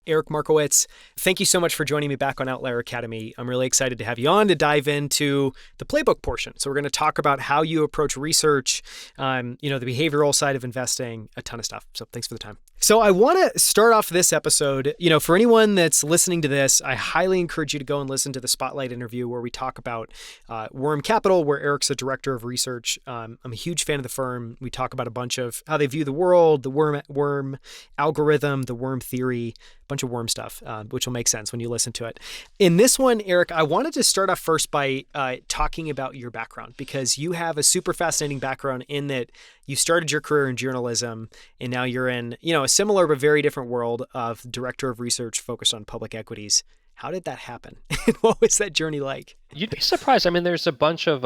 Eric Markowitz. Thank you so much for joining me back on Outlier Academy. I'm really excited to have you on to dive into the playbook portion. So we're going to talk about how you approach research, the behavioral side of investing, a ton of stuff. So thanks for the time. So I want to start off this episode, for anyone that's listening to this, I highly encourage you to go and listen to the Spotlight interview where we talk about Worm Capital, where Eric's the director of research. I'm a huge fan of the firm. We talk about a bunch of how they view the world, the worm algorithm, the worm theory, bunch of worm stuff, which will make sense when you listen to it. In this one, Eric, I wanted to start off first by talking about your background, because you have a super fascinating background in that you started your career in journalism and now you're in, a similar but very different world of director of research focused on public equities. How did that happen? And what was that journey like? You'd be surprised. I mean, there's a bunch of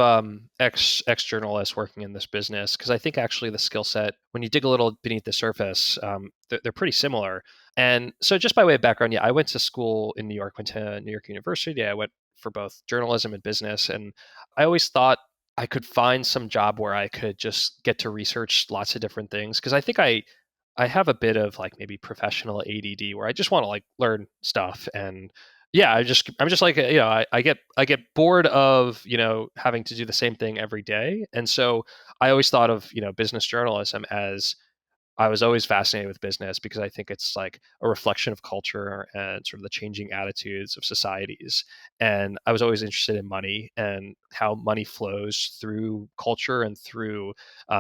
ex-journalists working in this business, because I think actually the skill set, when you dig a little beneath the surface, they're pretty similar. And so just by way of background, yeah, I went to school in New York, went to New York University. I went for both journalism and business. And I always thought I could find some job where I could just get to research lots of different things. Because I think I have a bit of like maybe professional ADD where I just want to like learn stuff. And yeah, I'm just like, I get bored of, having to do the same thing every day. And so I always thought of, business journalism as, I was always fascinated with business because I think it's like a reflection of culture and sort of the changing attitudes of societies. And I was always interested in money and how money flows through culture and through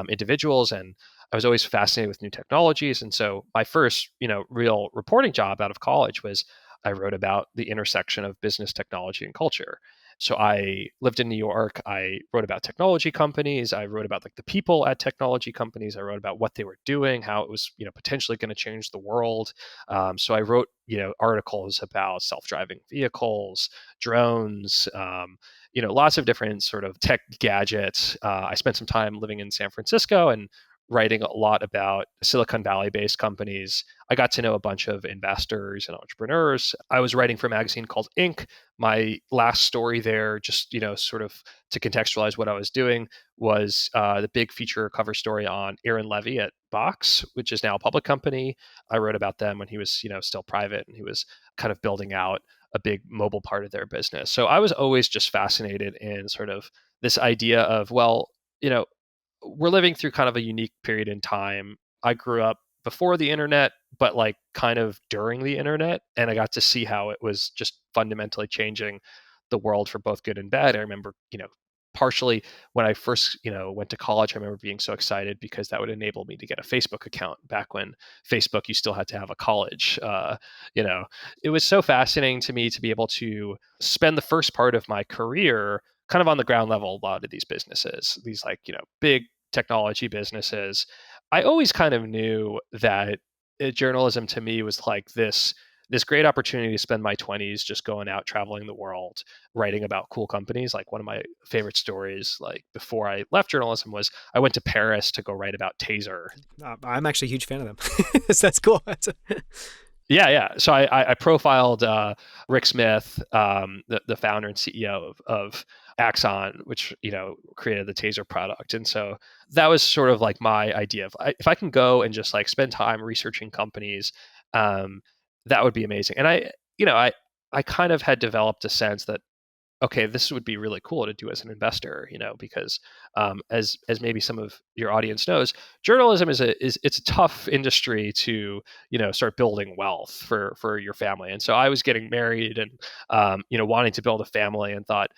individuals. And I was always fascinated with new technologies. And so my first, real reporting job out of college was I wrote about the intersection of business, technology, and culture. So I lived in New York. I wrote about technology companies. I wrote about like the people at technology companies. I wrote about what they were doing, how it was, potentially going to change the world. So I wrote, articles about self-driving vehicles, drones, lots of different sort of tech gadgets. I spent some time living in San Francisco and writing a lot about Silicon Valley based companies. I got to know a bunch of investors and entrepreneurs. I was writing for a magazine called Inc. My last story there, just, sort of to contextualize what I was doing, was the big feature cover story on Aaron Levy at Box, which is now a public company. I wrote about them when he was, still private, and he was kind of building out a big mobile part of their business. So I was always just fascinated in sort of this idea of, well, we're living through kind of a unique period in time. I grew up before the internet, but like kind of during the internet. And I got to see how it was just fundamentally changing the world for both good and bad. I remember, partially when I first, went to college, I remember being so excited because that would enable me to get a Facebook account back when Facebook, you still had to have a college. It was so fascinating to me to be able to spend the first part of my career kind of on the ground level. A lot of these businesses, these like, big technology businesses, I always kind of knew that journalism to me was like this great opportunity to spend my 20s just going out traveling the world writing about cool companies. Like one of my favorite stories, like before I left journalism, was I went to Paris to go write about Taser. I'm actually a huge fan of them. That's cool. Yeah. So I profiled Rick Smith, the founder and CEO of Axon, which created the Taser product. And so that was sort of like my idea of, if I can go and just like spend time researching companies, that would be amazing. And I kind of had developed a sense that, okay, this would be really cool to do as an investor, because as maybe some of your audience knows, journalism is it's a tough industry to start building wealth for your family. And so I was getting married and wanting to build a family, and thought,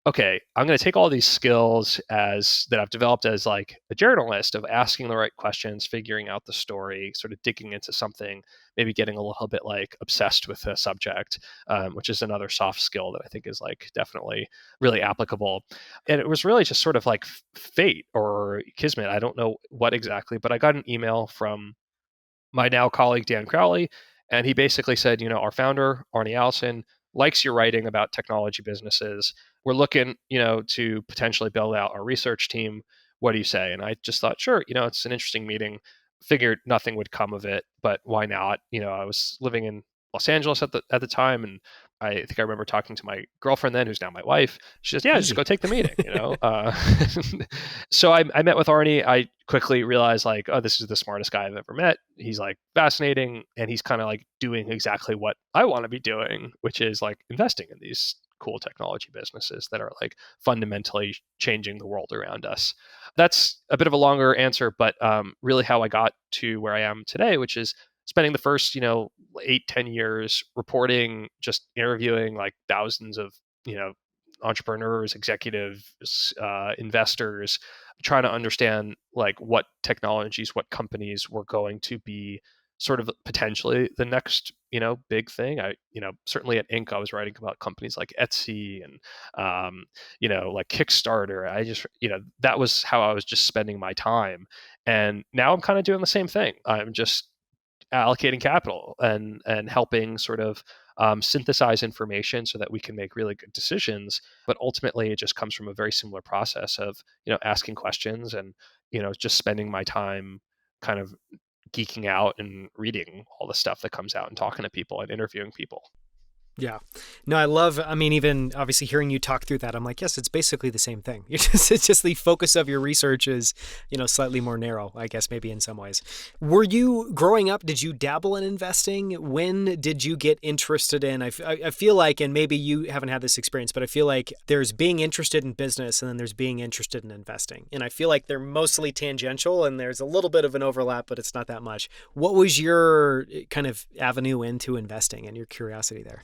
okay, I'm going to take all these skills as that I've developed as like a journalist, of asking the right questions, figuring out the story, sort of digging into something, maybe getting a little bit like obsessed with a subject, which is another soft skill that I think is like definitely really applicable. And it was really just sort of like fate or kismet. I don't know what exactly, but I got an email from my now colleague, Dan Crowley, and he basically said, our founder, Arnie Allison, likes your writing about technology businesses. We're looking, to potentially build out our research team. What do you say? And I just thought, sure, it's an interesting meeting. Figured nothing would come of it, but why not? I was living in Los Angeles at the time, and I think I remember talking to my girlfriend then, who's now my wife. She says, "Yeah, just Easy. go take the meeting." So I met with Arnie. I quickly realized like, oh, this is the smartest guy I've ever met. He's like fascinating, and he's kind of like doing exactly what I want to be doing, which is like investing in these cool technology businesses that are like fundamentally changing the world around us. That's a bit of a longer answer, but really how I got to where I am today, which is spending the first 8-10 years reporting, just interviewing like thousands of you know entrepreneurs, executives, investors, trying to understand like what technologies, what companies were going to be sort of potentially the next big thing. I certainly at Inc. I was writing about companies like Etsy and like Kickstarter. I just that was how I was just spending my time, and now I'm kind of doing the same thing. I'm just allocating capital and helping sort of synthesize information so that we can make really good decisions. But ultimately, it just comes from a very similar process of asking questions and just spending my time kind of geeking out and reading all the stuff that comes out and talking to people and interviewing people. Yeah. No, I mean, even obviously hearing you talk through that, I'm like, yes, it's basically the same thing. It's just the focus of your research is, slightly more narrow, I guess, maybe in some ways. Were you growing up, did you dabble in investing? When did you get interested in, I feel like, and maybe you haven't had this experience, but I feel like there's being interested in business and then there's being interested in investing. And I feel like they're mostly tangential and there's a little bit of an overlap, but it's not that much. What was your kind of avenue into investing and your curiosity there?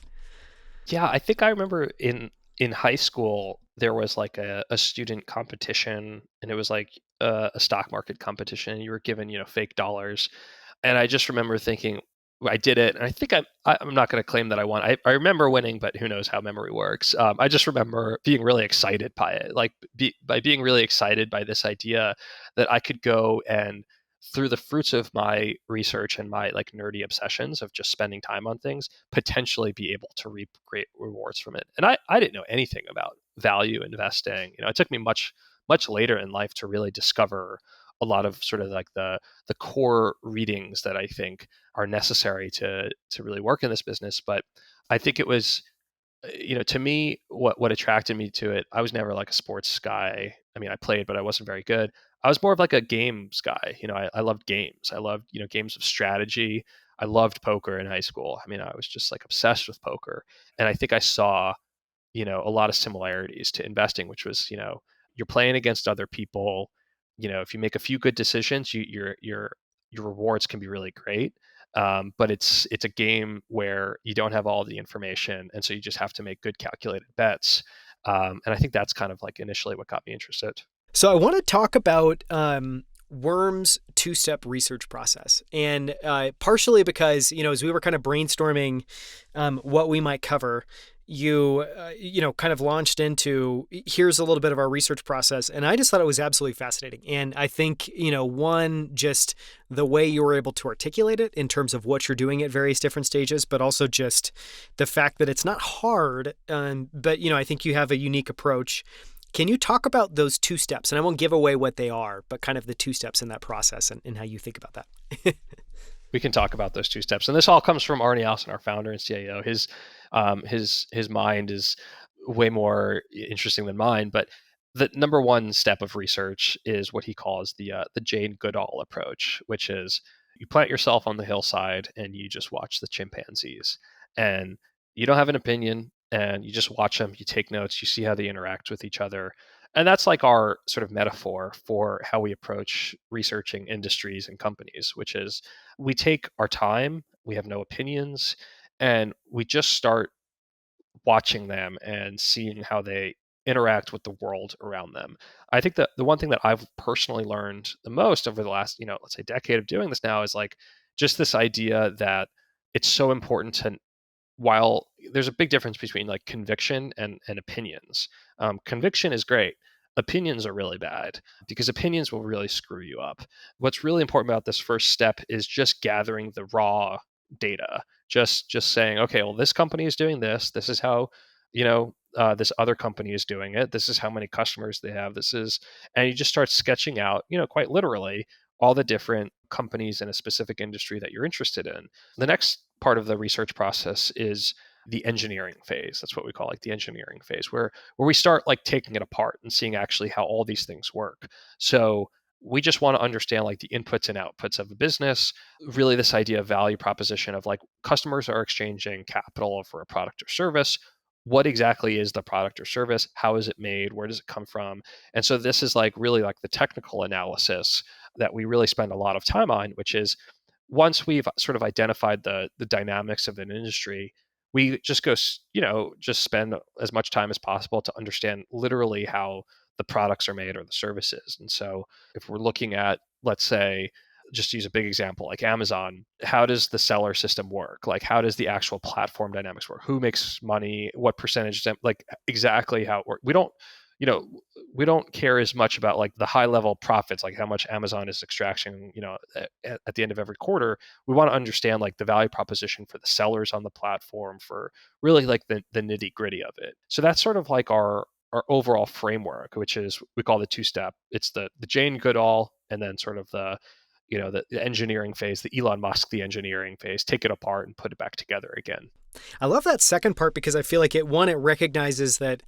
Yeah, I think I remember in high school there was like a student competition, and it was like a stock market competition. You were given fake dollars, and I just remember thinking I did it, and I think I'm not going to claim that I won. I remember winning, but who knows how memory works. I just remember being really excited by it, like by being really excited by this idea that I could go and through the fruits of my research and my like nerdy obsessions of just spending time on things, potentially be able to reap great rewards from it. And I didn't know anything about value investing. It took me much later in life to really discover a lot of sort of like the core readings that I think are necessary to really work in this business. But I think it was to me, what attracted me to it, I was never like a sports guy. I mean, I played, but I wasn't very good. I was more of like a games guy. I loved games. I loved, games of strategy. I loved poker in high school. I mean, I was just like obsessed with poker. And I think I saw, a lot of similarities to investing, which was, you're playing against other people. If you make a few good decisions, your rewards can be really great. But it's a game where you don't have all the information, and so you just have to make good calculated bets. And I think that's kind of like initially what got me interested. So I want to talk about Worm's two-step research process, and partially because as we were kind of brainstorming what we might cover, you kind of launched into here's a little bit of our research process, and I just thought it was absolutely fascinating. And I think one, just the way you were able to articulate it in terms of what you're doing at various different stages, but also just the fact that it's not hard, but I think you have a unique approach. Can you talk about those two steps? And I won't give away what they are, but kind of the two steps in that process and how you think about that. We can talk about those two steps, and this all comes from Arnie Allison, our founder and CIO. His mind is way more interesting than mine, but the number one step of research is what he calls the Jane Goodall approach, which is you plant yourself on the hillside and you just watch the chimpanzees, and you don't have an opinion, and you just watch them, you take notes, you see how they interact with each other. And that's like our sort of metaphor for how we approach researching industries and companies, which is we take our time, we have no opinions, and we just start watching them and seeing how they interact with the world around them. I think that the one thing that I've personally learned the most over the last, let's say decade of doing this now is like just this idea that it's so important to, while there's a big difference between like conviction and opinions. Conviction is great. Opinions are really bad because opinions will really screw you up. What's really important about this first step is just gathering the raw data. Just saying, okay, well, this company is doing this. This is how, this other company is doing it. This is how many customers they have. And you just start sketching out, quite literally all the different companies in a specific industry that you're interested in. The next part of the research process is the engineering phase. That's what we call like the engineering phase, where we start like taking it apart and seeing actually how all these things work. So we just want to understand like the inputs and outputs of a business, really this idea of value proposition of like customers are exchanging capital for a product or service. What exactly is the product or service? How is it made? Where does it come from? And so this is like really like the technical analysis that we really spend a lot of time on, which is once we've sort of identified the dynamics of an industry, we just go, just spend as much time as possible to understand literally how the products are made or the services. And so if we're looking at, let's say, just to use a big example like Amazon, how does the seller system work? Like, how does the actual platform dynamics work? Who makes money? What percentage? Like, exactly how it works. You know, we don't care as much about like the high level profits, like how much Amazon is extracting, at the end of every quarter. We want to understand like the value proposition for the sellers on the platform, for really like the nitty gritty of it. So that's sort of like our overall framework, which is we call the two step. It's the Jane Goodall, and then sort of the engineering phase, the Elon Musk, the engineering phase, take it apart and put it back together again. I love that second part because I feel like it recognizes that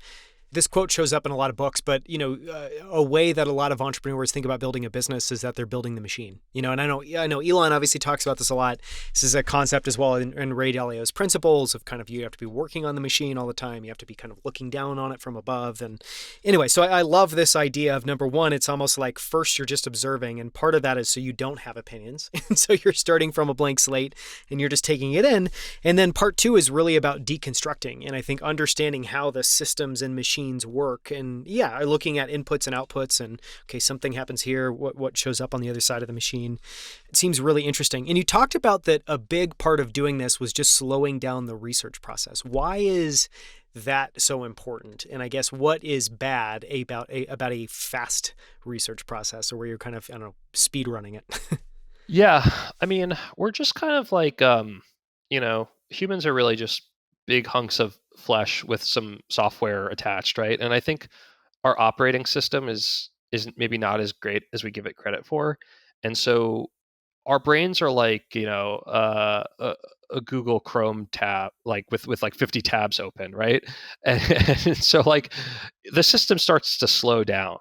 this quote shows up in a lot of books, but a way that a lot of entrepreneurs think about building a business is that they're building the machine. And I know Elon obviously talks about this a lot. This is a concept as well in Ray Dalio's principles of kind of you have to be working on the machine all the time. You have to be kind of looking down on it from above. And anyway, so I love this idea of number one, it's almost like first you're just observing, and part of that is so you don't have opinions, and so you're starting from a blank slate and you're just taking it in. And then part two is really about deconstructing, and I think understanding how the systems and machines work, and looking at inputs and outputs, and okay, something happens here, what shows up on the other side of the machine. It seems really interesting. And you talked about that a big part of doing this was just slowing down the research process. Why is that so important? And I guess what is bad about a fast research process, or where you're kind of, I don't know, speed running it? Yeah, I mean, we're just kind of like, humans are really just big hunks of flesh with some software attached, right? And I think our operating system is maybe not as great as we give it credit for, and so our brains are like a Google Chrome tab, like with like 50 tabs open, right? And so like the system starts to slow down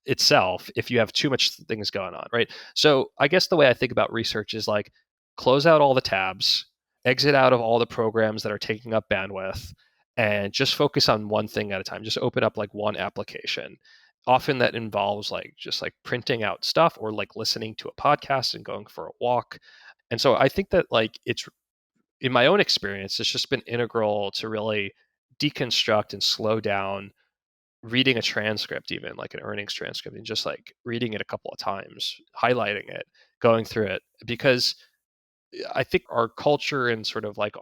itself if you have too much things going on, right? So I guess the way I think about research is like close out all the tabs, exit out of all the programs that are taking up bandwidth, and just focus on one thing at a time. Just open up like one application. Often that involves like just like printing out stuff or like listening to a podcast and going for a walk. And so I think that like it's, in my own experience, it's just been integral to really deconstruct and slow down reading a transcript, even like an earnings transcript, and just like reading it a couple of times, highlighting it, going through it. Because I think our culture and sort of like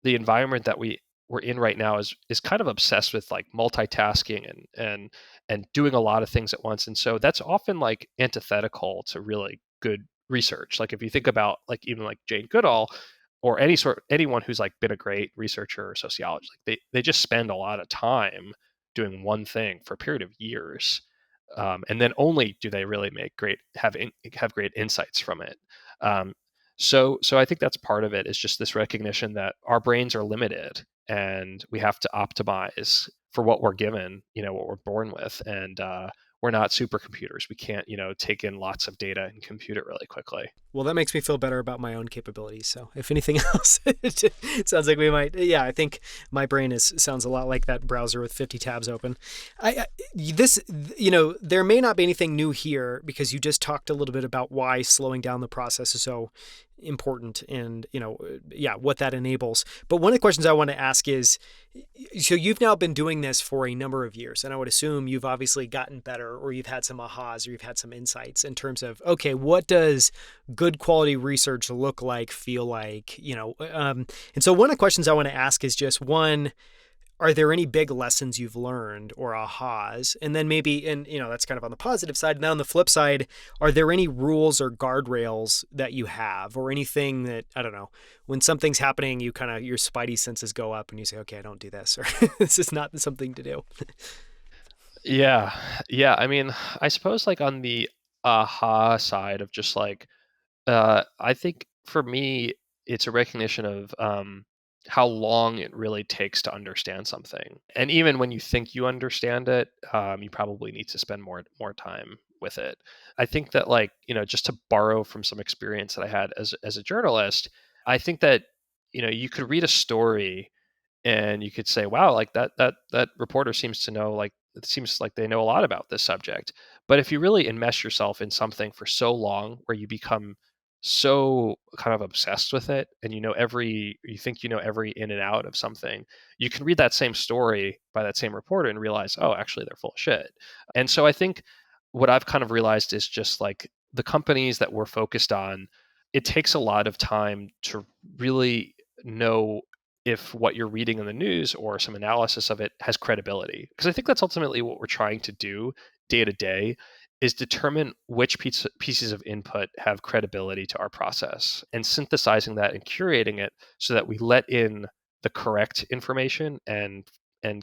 the environment that we're in right now is kind of obsessed with like multitasking and doing a lot of things at once. And so that's often like antithetical to really good research. Like if you think about like even like Jane Goodall or anyone who's like been a great researcher or sociologist, like they just spend a lot of time doing one thing for a period of years. And then only do they really have great insights from it. Um, so I think that's part of it, is just this recognition that our brains are limited and we have to optimize for what we're given, what we're born with. And we're not supercomputers. We can't, take in lots of data and compute it really quickly. Well, that makes me feel better about my own capabilities. So if anything else, it sounds like we might. Yeah, I think my brain sounds a lot like that browser with 50 tabs open. There may not be anything new here because you just talked a little bit about why slowing down the process is so important and, what that enables. But one of the questions I want to ask is, so you've now been doing this for a number of years, and I would assume you've obviously gotten better, or you've had some ahas, or you've had some insights in terms of, okay, what does good quality research look like, feel like, and so one of the questions I want to ask is just one, are there any big lessons you've learned or ahas? And then maybe, and that's kind of on the positive side. And then on the flip side, are there any rules or guardrails that you have, or anything that, I don't know, when something's happening, you kind of, your spidey senses go up and you say, okay, I don't do this, or this is not something to do. Yeah. Yeah. I mean, I suppose like on the aha side of just like, I think for me, it's a recognition of how long it really takes to understand something. And even when you think you understand it, you probably need to spend more time with it. I think that, like, just to borrow from some experience that I had as a journalist, I think that you could read a story and you could say, wow, like that reporter seems to know, like, it seems like they know a lot about this subject. But if you really enmesh yourself in something for so long, where you become so kind of obsessed with it, and you think you know every in and out of something, you can read that same story by that same reporter and realize, oh, actually they're full of shit. And so I think what I've kind of realized is just like the companies that we're focused on, it takes a lot of time to really know if what you're reading in the news or some analysis of it has credibility. Because I think that's ultimately what we're trying to do day to day, is determine which pieces of input have credibility to our process, and synthesizing that and curating it so that we let in the correct information and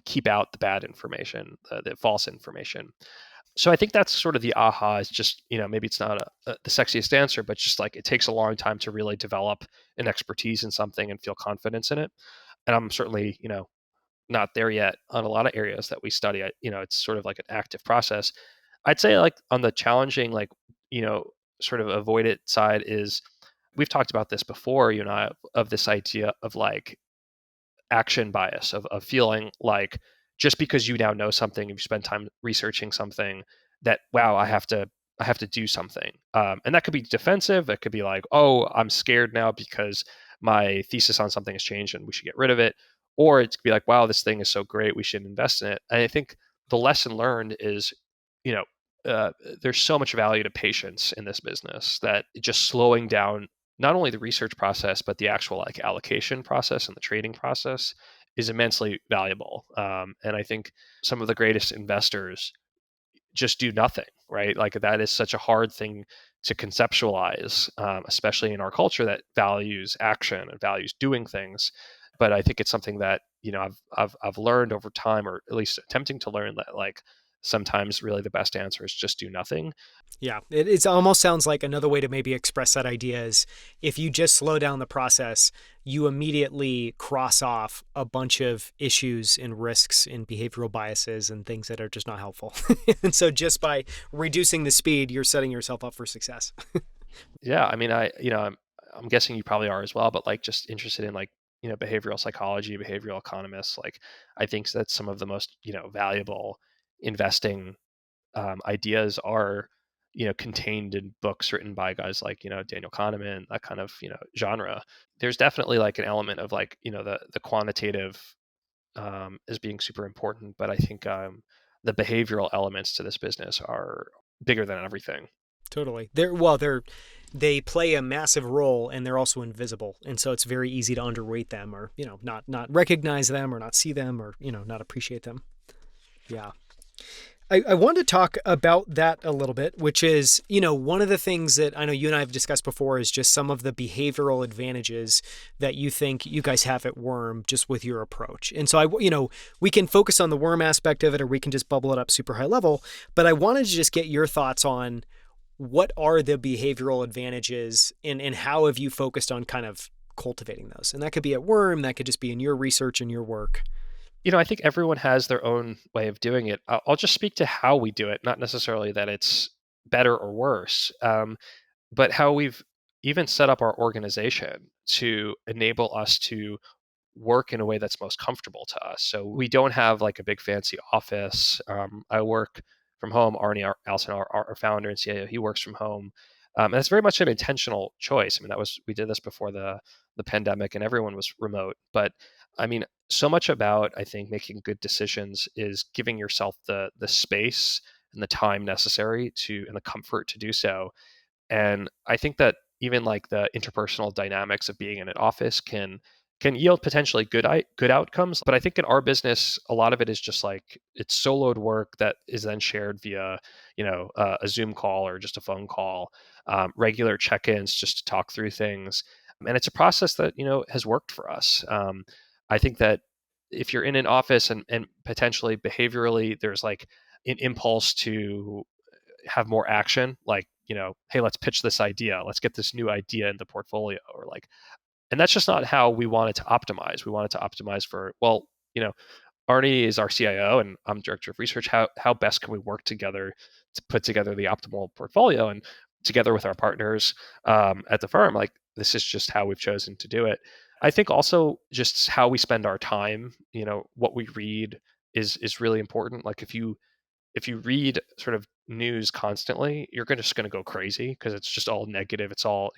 keep out the bad information, the false information. So I think that's sort of the aha, is just, maybe it's not the sexiest answer, but just like, it takes a long time to really develop an expertise in something and feel confidence in it. And I'm certainly, not there yet on a lot of areas that we study. It's sort of like an active process. I'd say, like, on the challenging, like, you know, sort of avoid it side is, we've talked about this before, of this idea of like action bias, of feeling like, just because you now know something, if you spend time researching something, that, wow, I have to do something. And that could be defensive. It could be like, oh, I'm scared now because my thesis on something has changed and we should get rid of it. Or it could be like, wow, this thing is so great, we should invest in it. And I think the lesson learned is, you know uh, there's so much value to patience in this business, that just slowing down not only the research process, but the actual, like, allocation process and the trading process is immensely valuable. And I think some of the greatest investors just do nothing, right? Like, that is such a hard thing to conceptualize, especially in our culture that values action and values doing things. But I think it's something that, I've learned over time, or at least attempting to learn, that, like, sometimes really the best answer is just do nothing. Yeah, it almost sounds like another way to maybe express that idea is, if you just slow down the process, you immediately cross off a bunch of issues and risks and behavioral biases and things that are just not helpful. And so just by reducing the speed, you're setting yourself up for success. Yeah, I mean, I'm guessing you probably are as well, but, like, just interested in, like, behavioral psychology, behavioral economists. Like, I think that some of the most, valuable investing ideas are, contained in books written by guys like, Daniel Kahneman, that kind of, genre. There's definitely, like, an element of, like, the quantitative, as being super important, but I think the behavioral elements to this business are bigger than everything. Totally. They play a massive role, and they're also invisible. And so it's very easy to underweight them, or, not recognize them, or not see them, or, not appreciate them. Yeah. I want to talk about that a little bit, which is, one of the things that I know you and I have discussed before is just some of the behavioral advantages that you think you guys have at Worm, just with your approach. And so we can focus on the Worm aspect of it, or we can just bubble it up super high level. But I wanted to just get your thoughts on, what are the behavioral advantages, and how have you focused on kind of cultivating those? And that could be at Worm, that could just be in your research and your work. I think everyone has their own way of doing it. I'll just speak to how we do it, not necessarily that it's better or worse, but how we've even set up our organization to enable us to work in a way that's most comfortable to us. So we don't have, like, a big fancy office. I work from home. Arnie Allison, our founder and CIO, he works from home. And it's very much an intentional choice. I mean, we did this before the pandemic, and everyone was remote. But I mean, so much about, I think, making good decisions is giving yourself the space and the time necessary to, and the comfort to do so. And I think that even, like, the interpersonal dynamics of being in an office can yield potentially good outcomes. But I think in our business, a lot of it is just like, it's soloed work that is then shared via, a Zoom call or just a phone call, regular check-ins just to talk through things. And it's a process that, has worked for us. I think that if you're in an office, and potentially behaviorally there's, like, an impulse to have more action, like, hey, let's pitch this idea, let's get this new idea in the portfolio, or like, And that's just not how we wanted to optimize. We wanted to optimize for, well, Arnie is our CIO and I'm director of research. How best can we work together to put together the optimal portfolio, and together with our partners at the firm? Like, this is just how we've chosen to do it. I think also just how we spend our time, what we read is really important. Like, if you read sort of news constantly, you're just going to go crazy because it's just all negative. It's all,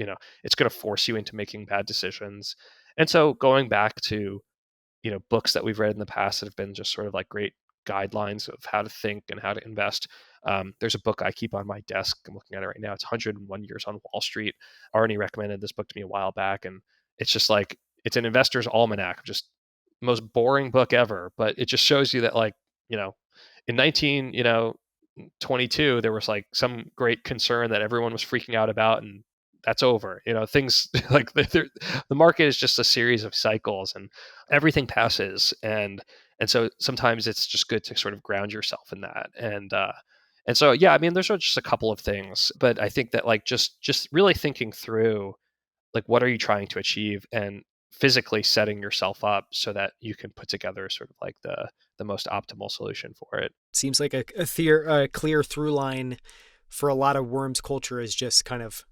it's going to force you into making bad decisions. And so going back to, books that we've read in the past that have been just sort of like great guidelines of how to think and how to invest. There's a book I keep on my desk. I'm looking at it right now. It's 101 Years on Wall Street. Arnie recommended this book to me a while back, and it's just like, it's an investor's almanac, just most boring book ever. But it just shows you that, like, in 1922, there was like some great concern that everyone was freaking out about, and that's over. Things like the market is just a series of cycles, and everything passes. And so sometimes it's just good to sort of ground yourself in that. And so, yeah, I mean, there's just a couple of things, but I think that, like, just really thinking through, like, what are you trying to achieve, and physically setting yourself up so that you can put together sort of like the most optimal solution for it. Seems like a clear through line for a lot of Worm's culture is just kind of,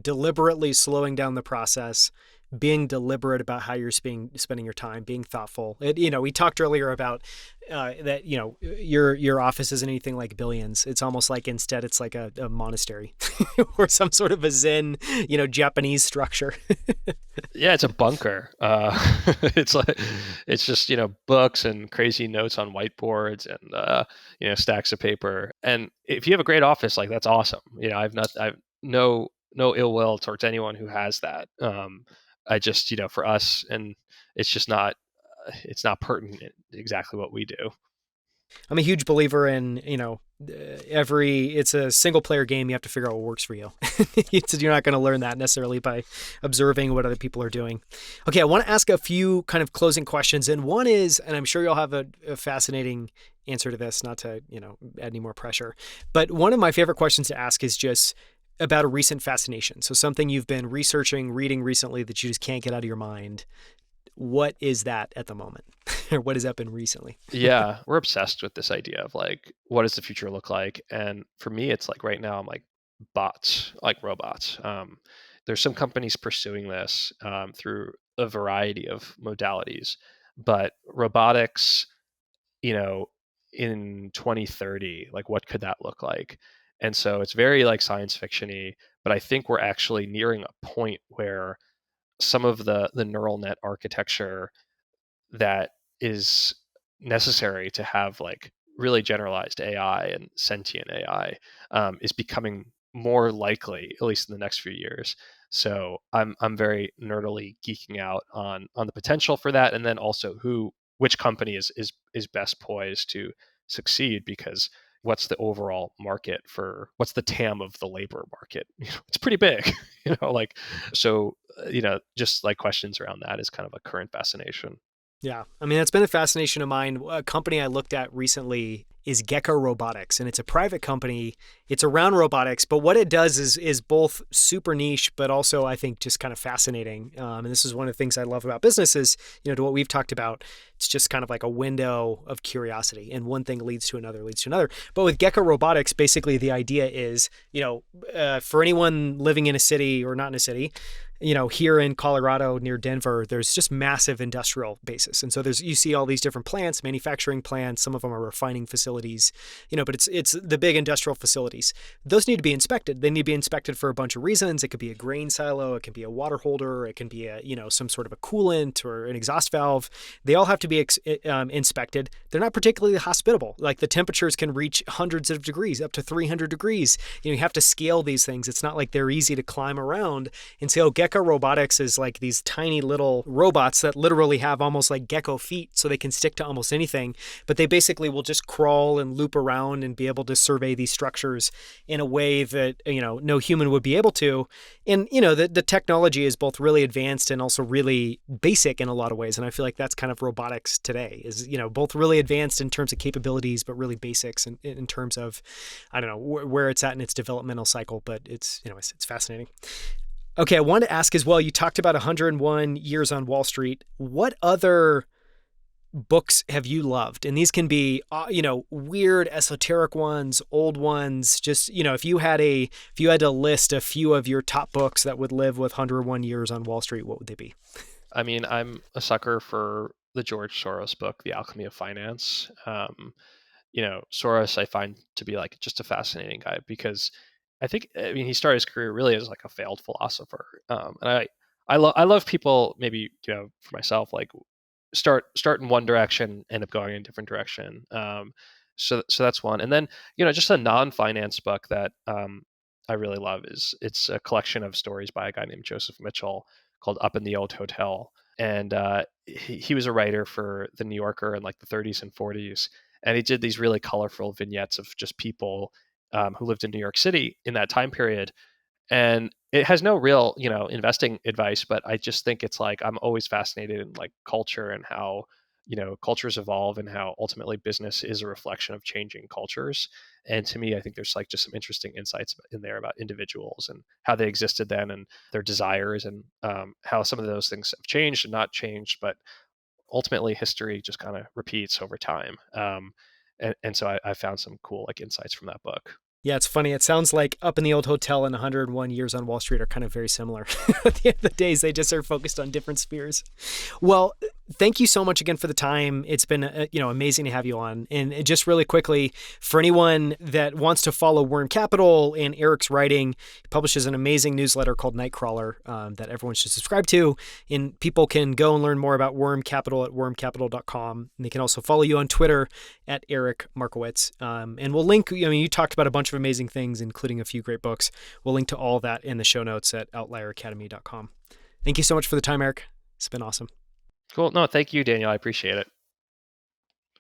deliberately slowing down the process, being deliberate about how you're spending your time, being thoughtful. We talked earlier about that, your office isn't anything like Billions. It's almost like, instead it's like a monastery or some sort of a Zen, Japanese structure. Yeah, it's a bunker. It's just, books and crazy notes on whiteboards and stacks of paper. And if you have a great office, like, that's awesome. I've no ill will towards anyone who has that. I just, for us, and it's not pertinent exactly what we do. I'm a huge believer in, it's a single player game. You have to figure out what works for you. You're not going to learn that necessarily by observing what other people are doing. Okay, I want to ask a few kind of closing questions. And one is, and I'm sure you'll have a fascinating answer to this, not to, add any more pressure, but one of my favorite questions to ask is just about a recent fascination. So something you've been researching, reading recently that you just can't get out of your mind. What is that at the moment? Or what has that been recently? Yeah, we're obsessed with this idea of, like, what does the future look like? And for me, it's like, right now, I'm like, bots, like robots. There's some companies pursuing this through a variety of modalities, but robotics, in 2030, like, what could that look like? And so it's very, like, science fiction-y, but I think we're actually nearing a point where some of the neural net architecture that is necessary to have, like, really generalized AI and sentient AI is becoming more likely, at least in the next few years. So I'm very nerdily geeking out on the potential for that, and then also which company is best poised to succeed, because what's the overall market for, what's the TAM of the labor market? It's pretty big, like, so, just like questions around that is kind of a current fascination. Yeah. I mean, that's been a fascination of mine. A company I looked at recently is Gecko Robotics, and it's a private company. It's around robotics, but what it does is both super niche, but also, I think, just kind of fascinating. And this is one of the things I love about business is, to what we've talked about, it's just kind of like a window of curiosity, and one thing leads to another, leads to another. But with Gecko Robotics, basically the idea is, for anyone living in a city or not in a city, here in Colorado near Denver, there's just massive industrial bases. And so you see all these different plants, manufacturing plants, some of them are refining facilities, but it's the big industrial facilities. Those need to be inspected. They need to be inspected for a bunch of reasons. It could be a grain silo, it can be a water holder, it can be some sort of a coolant or an exhaust valve. They all have to be inspected. They're not particularly hospitable. Like, the temperatures can reach hundreds of degrees, up to 300 degrees. You have to scale these things. It's not like they're easy to climb around. And so Gecko Robotics is like these tiny little robots that literally have almost like gecko feet, so they can stick to almost anything, but they basically will just crawl and loop around and be able to survey these structures in a way that, no human would be able to. And, the technology is both really advanced and also really basic in a lot of ways. And I feel like that's kind of robotics today is, both really advanced in terms of capabilities, but really basics in terms of, I don't know, where it's at in its developmental cycle, but it's, it's fascinating. Okay, I wanted to ask as well, you talked about 101 Years on Wall Street. What other books have you loved? And these can be, weird esoteric ones, old ones. Just, if you had to list a few of your top books that would live with 101 Years on Wall Street, what would they be? I mean, I'm a sucker for the George Soros book, The Alchemy of Finance. Soros I find to be like just a fascinating guy because I mean, he started his career really as like a failed philosopher. And I love people, maybe, for myself, like start in one direction, end up going in a different direction. So that's one. And then, just a non-finance book that I really love is it's a collection of stories by a guy named Joseph Mitchell called Up in the Old Hotel. And he was a writer for the New Yorker in like the 30s and 40s. And he did these really colorful vignettes of just people who lived in New York City in that time period. And it has no real, investing advice, but I just think it's like I'm always fascinated in like culture and how, cultures evolve and how ultimately business is a reflection of changing cultures. And to me, I think there's like just some interesting insights in there about individuals and how they existed then and their desires and how some of those things have changed and not changed, but ultimately history just kind of repeats over time. And so I found some cool like insights from that book. Yeah, it's funny. It sounds like Up in the Old Hotel and 101 Years on Wall Street are kind of very similar. At the end of the days, they just are focused on different spheres. Well, thank you so much again for the time. It's been, amazing to have you on. And just really quickly, for anyone that wants to follow Worm Capital and Eric's writing, he publishes an amazing newsletter called Nightcrawler that everyone should subscribe to. And people can go and learn more about Worm Capital at wormcapital.com. And they can also follow you on Twitter at Eric Markowitz. And we'll link, you talked about a bunch of amazing things, including a few great books. We'll link to all that in the show notes at outlieracademy.com. Thank you so much for the time, Eric. It's been awesome. Cool. No, thank you, Daniel. I appreciate it.